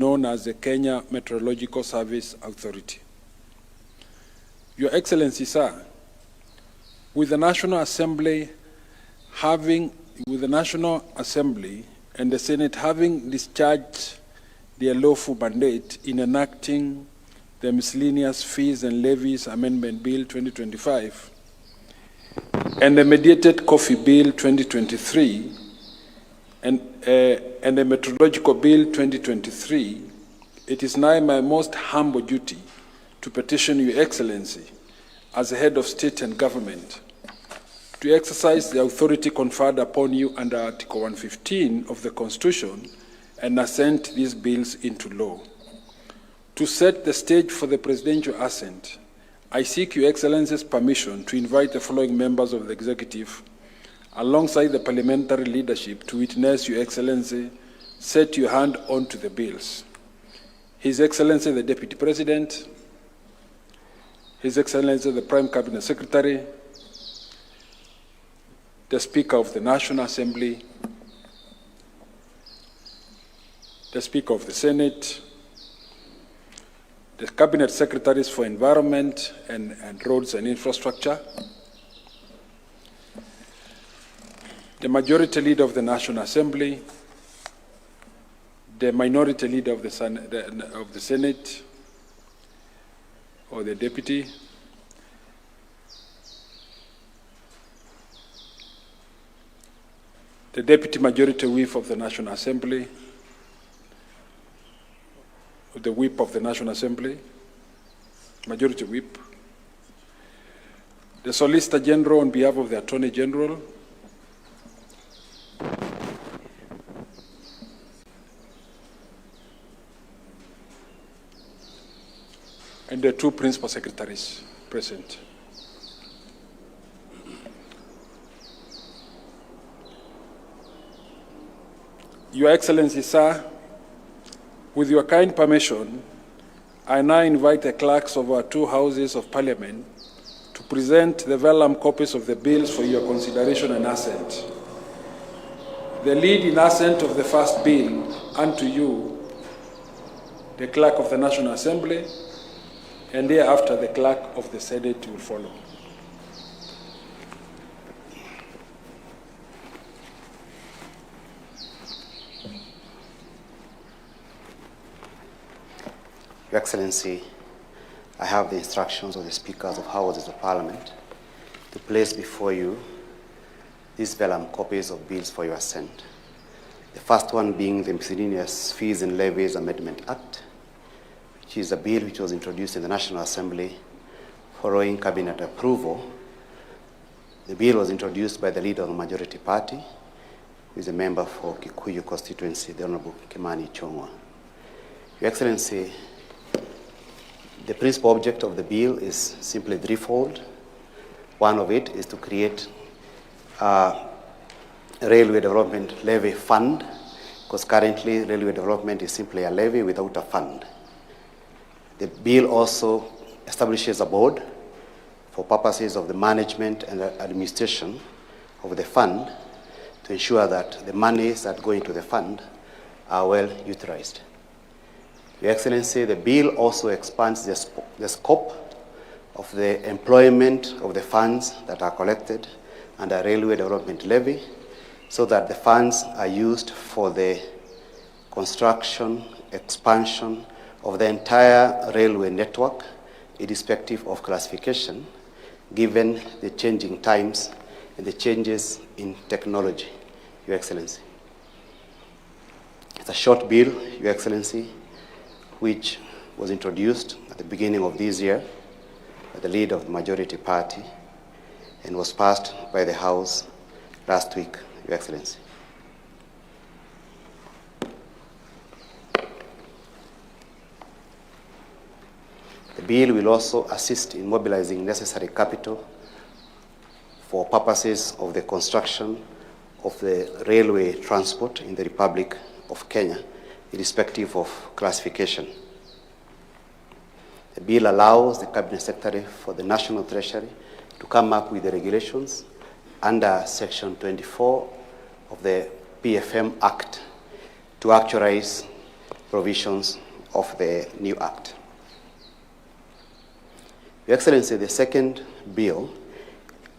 known as the Kenya Meteorological Services Authority. Your Excellency, sir, with the National Assembly and the Senate having discharged their lawful mandate in enacting the Miscellaneous Fees and Levies Amendment Bill 2025 and the Mediated Coffee Bill 2023 and the Meteorological Bill 2023, it is now my most humble duty to petition Your Excellency as the head of state and government to exercise the authority conferred upon you under Article 115 of the Constitution and assent these bills into law. To set the stage for the presidential assent, I seek Your Excellency's permission to invite the following members of the Executive alongside the parliamentary leadership to witness Your Excellency set your hand onto the bills. His Excellency the Deputy President, His Excellency the Prime Cabinet Secretary, the Speaker of the National Assembly, the Speaker of the Senate, the Cabinet Secretaries for Environment and Roads and Infrastructure, the Majority Leader of the National Assembly, the Minority Leader of the Senate, or the Deputy, the Deputy Majority Whip of the National Assembly, the Whip of the National Assembly, Majority Whip, the Solicitor General on behalf of the Attorney General, and the two Principal Secretaries present. Your Excellency, sir, with your kind permission, I now invite the clerks of our two houses of Parliament to present the vellum copies of the bills for your consideration and assent. The lead in assent of the first bill unto you, the Clerk of the National Assembly, and thereafter the Clerk of the Senate will follow. Your Excellency, I have the instructions of the Speakers of Houses of Parliament to place before you these vellum copies of bills for your assent. The first one being the Miscellaneous Fees and Levies Amendment Act, which is a bill which was introduced in the National Assembly following Cabinet approval. The bill was introduced by the leader of the majority party, who is a member for Kikuyu constituency, the Honorable Kimani Ichung'wah. Your Excellency, the principal object of the bill is simply threefold. One of it is to create a railway development levy fund, because currently railway development is simply a levy without a fund. The bill also establishes a board for purposes of the management and the administration of the fund to ensure that the monies that go into the fund are well utilized. Your Excellency, the bill also expands the scope of the employment of the funds that are collected under railway development levy, so that the funds are used for the construction, expansion of the entire railway network, irrespective of classification, given the changing times and the changes in technology, Your Excellency. It's a short bill, Your Excellency, which was introduced at the beginning of this year by the leader of the majority party and was passed by the House last week, Your Excellency. The bill will also assist in mobilizing necessary capital for purposes of the construction of the railway transport in the Republic of Kenya, irrespective of classification. The bill allows the Cabinet Secretary for the National Treasury to come up with the regulations under Section 24 of the PFM Act to actualize provisions of the new Act. Your Excellency, the second bill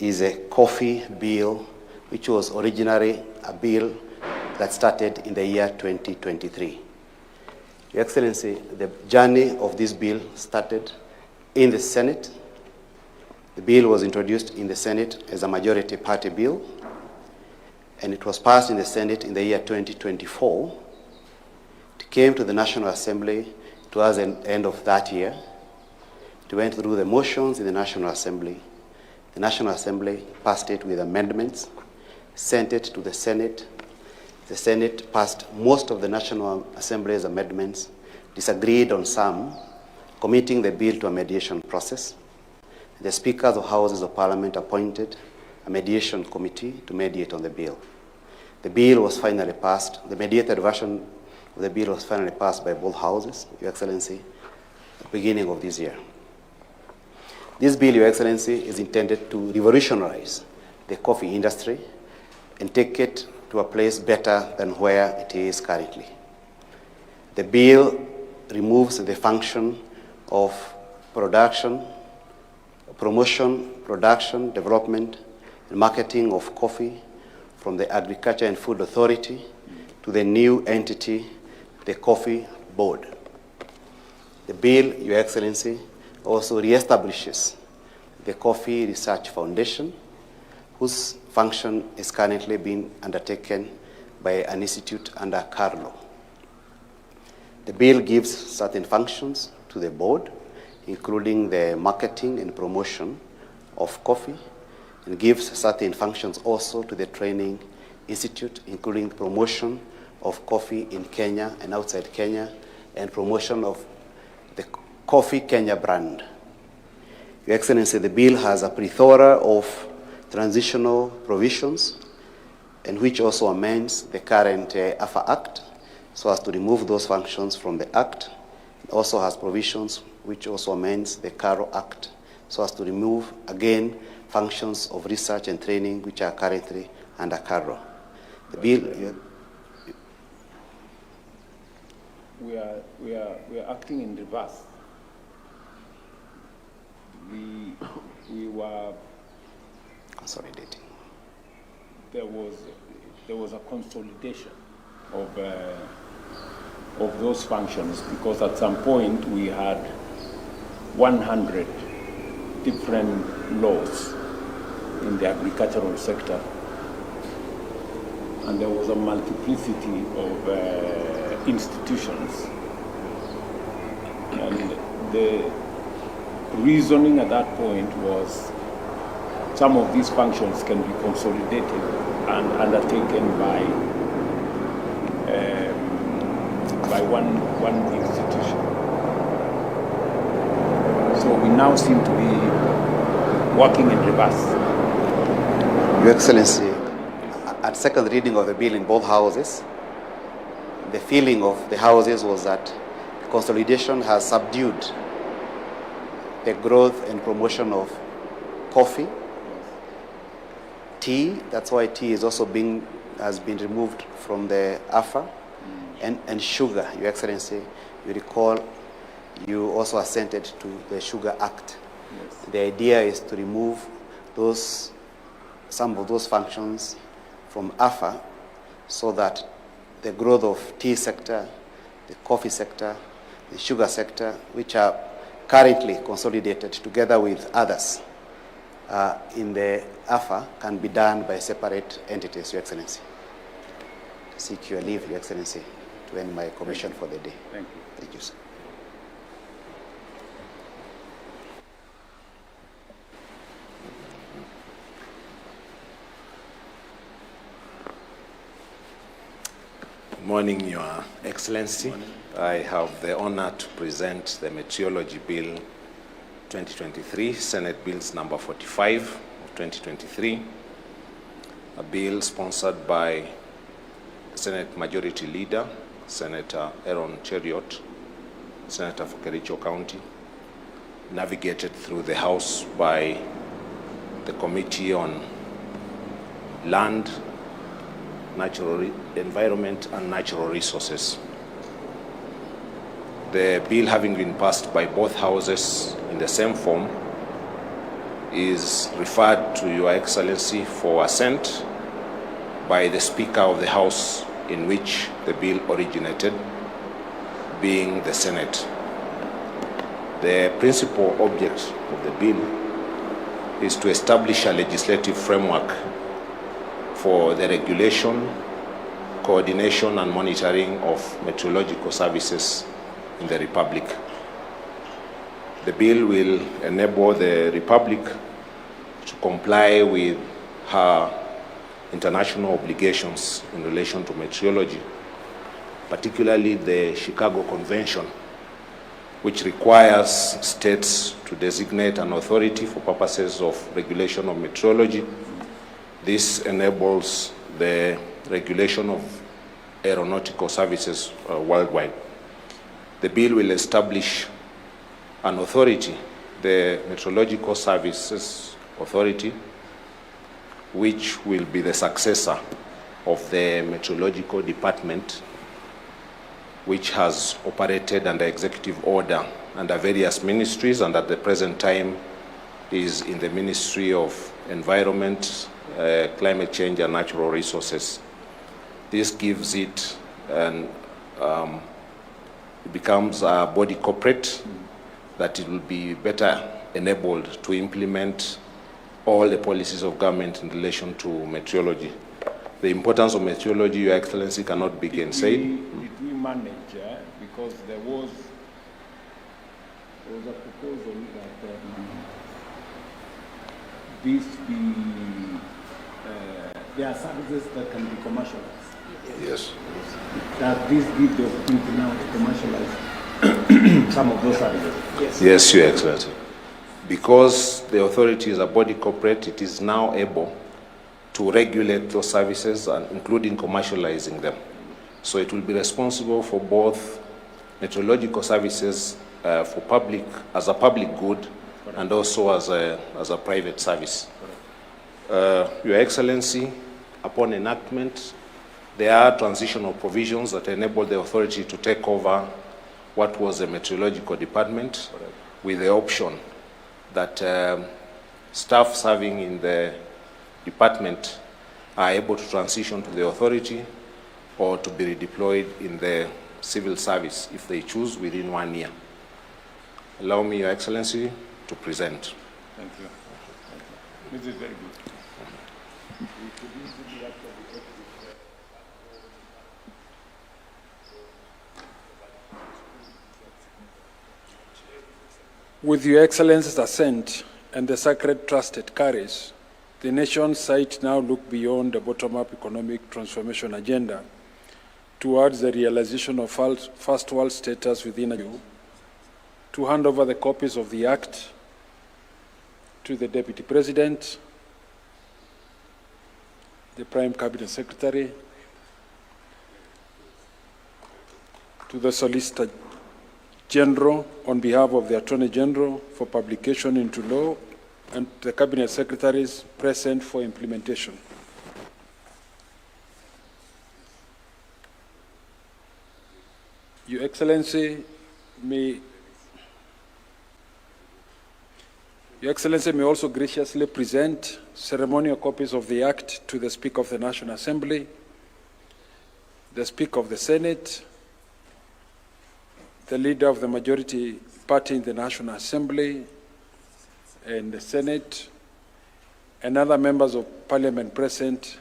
is a coffee bill, which was originally a bill that started in the year 2023. Your Excellency, the journey of this bill started in the Senate. The bill was introduced in the Senate as a majority party bill, and it was passed in the Senate in the year 2024. It came to the National Assembly towards the end of that year. It went through the motions in the National Assembly. The National Assembly passed it with amendments, sent it to the Senate. The Senate passed most of the National Assembly's amendments, disagreed on some, committing the bill to a mediation process. The Speakers of Houses of Parliament appointed a mediation committee to mediate on the bill. The bill was finally passed. The mediated version of the bill was finally passed by both houses, Your Excellency, at the beginning of this year. This bill, Your Excellency, is intended to revolutionize the coffee industry and take it to a place better than where it is currently. The bill removes the function of promotion, production, development, and marketing of coffee from the Agriculture and Food Authority to the new entity, the Coffee Board. The bill, Your Excellency, also reestablishes the Coffee Research Foundation, whose function is currently being undertaken by an institute under Carlo. The bill gives certain functions to the board, including the marketing and promotion of coffee, and gives certain functions also to the training institute, including promotion of coffee in Kenya and outside Kenya, and promotion of the Coffee Kenya brand. Your Excellency, the bill has a plethora of transitional provisions, and which also amends the current AFA Act, so as to remove those functions from the Act. It also has provisions which also amends the CARO Act, so as to remove, again, functions of research and training which are currently under CARO. The bill... We are acting in reverse. We were consolidating. There was a consolidation of those functions, because at some point we had 100 different laws in the agricultural sector, and there was a multiplicity of institutions, and the reasoning at that point was some of these functions can be consolidated and undertaken by one institution. So we now seem to be working in reverse. Your Excellency, at second reading of the bill in both houses, the feeling of the houses was that consolidation has subdued the growth and promotion of coffee, tea. That's why tea is also has been removed from the AFA, and sugar. Your Excellency, you recall you also assented to the Sugar Act. Yes. The idea is to remove some of those functions from AFA, so that the growth of tea sector, the coffee sector, the sugar sector, which are currently consolidated together with others in the AFA, can be done by separate entities, Your Excellency. Seek your leave, Your Excellency, to end my commission for the day. Thank you. Thank you, sir. Good morning, Your Excellency. Morning. I have the honor to present the Meteorology Bill 2023, Senate Bills number 45 of 2023, a bill sponsored by Senate Majority Leader, Senator Aaron Cheriot, Senator for Kericho County, navigated through the House by the Committee on Land, Natural Environment and Natural Resources. the bill having been passed by both houses in the same form is referred to Your Excellency for assent by the Speaker of the House in which the bill originated, being the Senate. The principal object of the bill is to establish a legislative framework for the regulation, coordination and monitoring of meteorological services in the Republic. The bill will enable the Republic to comply with her international obligations in relation to meteorology, particularly the Chicago Convention, which requires states to designate an authority for purposes of regulation of meteorology. This enables the regulation of aeronautical services worldwide. The bill will establish an authority, the Meteorological Services Authority, which will be the successor of the Meteorological Department, which has operated under executive order under various ministries, and at the present time is in the Ministry of Environment, Climate Change and Natural Resources. This gives it it becomes a body corporate that it will be better enabled to implement all the policies of government in relation to meteorology. The importance of meteorology, Your Excellency, cannot be gainsaid. Did we manage, because there was a proposal that this be, there are services that can be commercialized. Yes. That this give the opportunity now to commercialize some of those services. Yes. Yes, Your Excellency. Because the authority is a body corporate, it is now able to regulate those services, and including commercializing them. So it will be responsible for both meteorological services for public, as a public good, and also as a private service. Your Excellency, upon enactment, there are transitional provisions that enable the authority to take over what was the meteorological department, with the option that staff serving in the department are able to transition to the authority or to be redeployed in the civil service if they choose within 1 year. Allow me, Your Excellency, to present. Thank you. This is very good. With Your Excellency's assent and the sacred trust it carries, the nation's sight now look beyond the bottom-up economic transformation agenda towards the realization of first world status within you, to hand over the copies of the Act to the Deputy President, the Prime Cabinet Secretary, to the Solicitor General on behalf of the Attorney General for publication into law, and the Cabinet Secretaries present for implementation. Your Excellency may also graciously present ceremonial copies of the Act to the Speaker of the National Assembly, the Speaker of the Senate, the Leader of the Majority Party in the National Assembly and the Senate, and other members of Parliament present,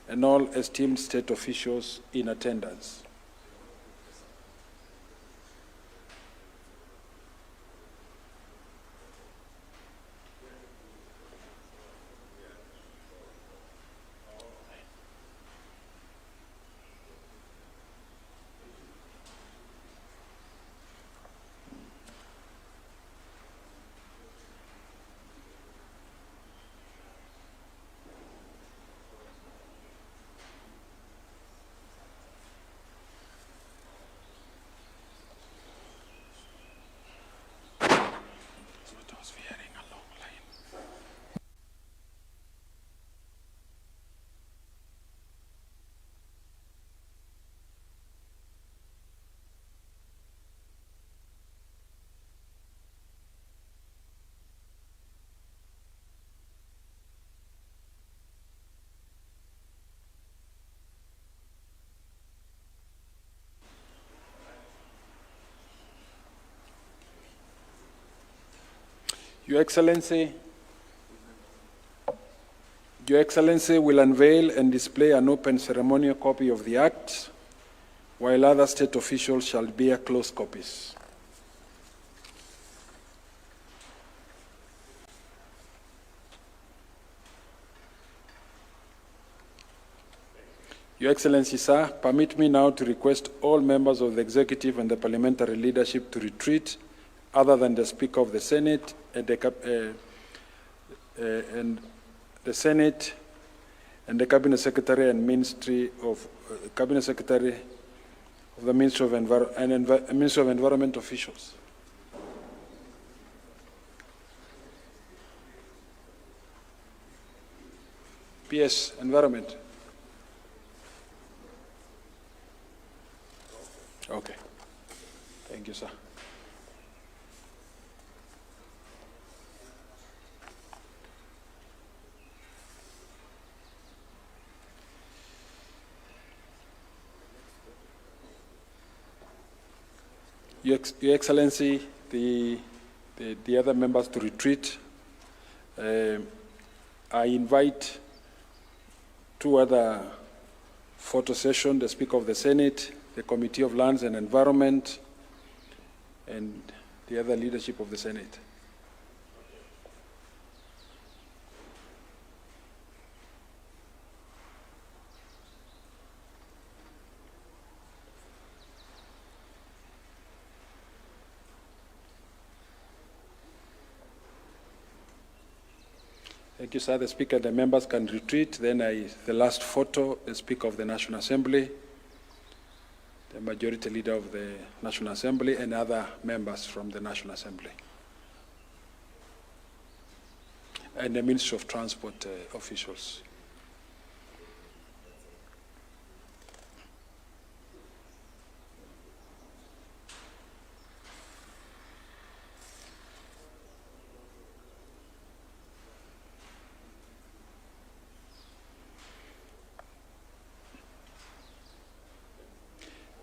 and all esteemed state officials in attendance. Your Excellency will unveil and display an open ceremonial copy of the Act, while other state officials shall bear closed copies. Your Excellency, sir, permit me now to request all members of the executive and the parliamentary leadership to retreat, other than the Speaker of the Senate and the Senate and the Cabinet Secretary and Ministry of Cabinet Secretary of the Ministry of Ministry of Environment officials. PS, Environment. Okay. Thank you, sir. Your Excellency, the other members to retreat. I invite two other photo sessions, the Speaker of the Senate, the Committee of Lands and Environment, and the other leadership of the Senate. Thank you, sir. The Speaker and the members can retreat. Then the last photo, the Speaker of the National Assembly, the Majority Leader of the National Assembly, and other members from the National Assembly. And the Ministry of Transport officials.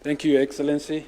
Thank you, Your Excellency.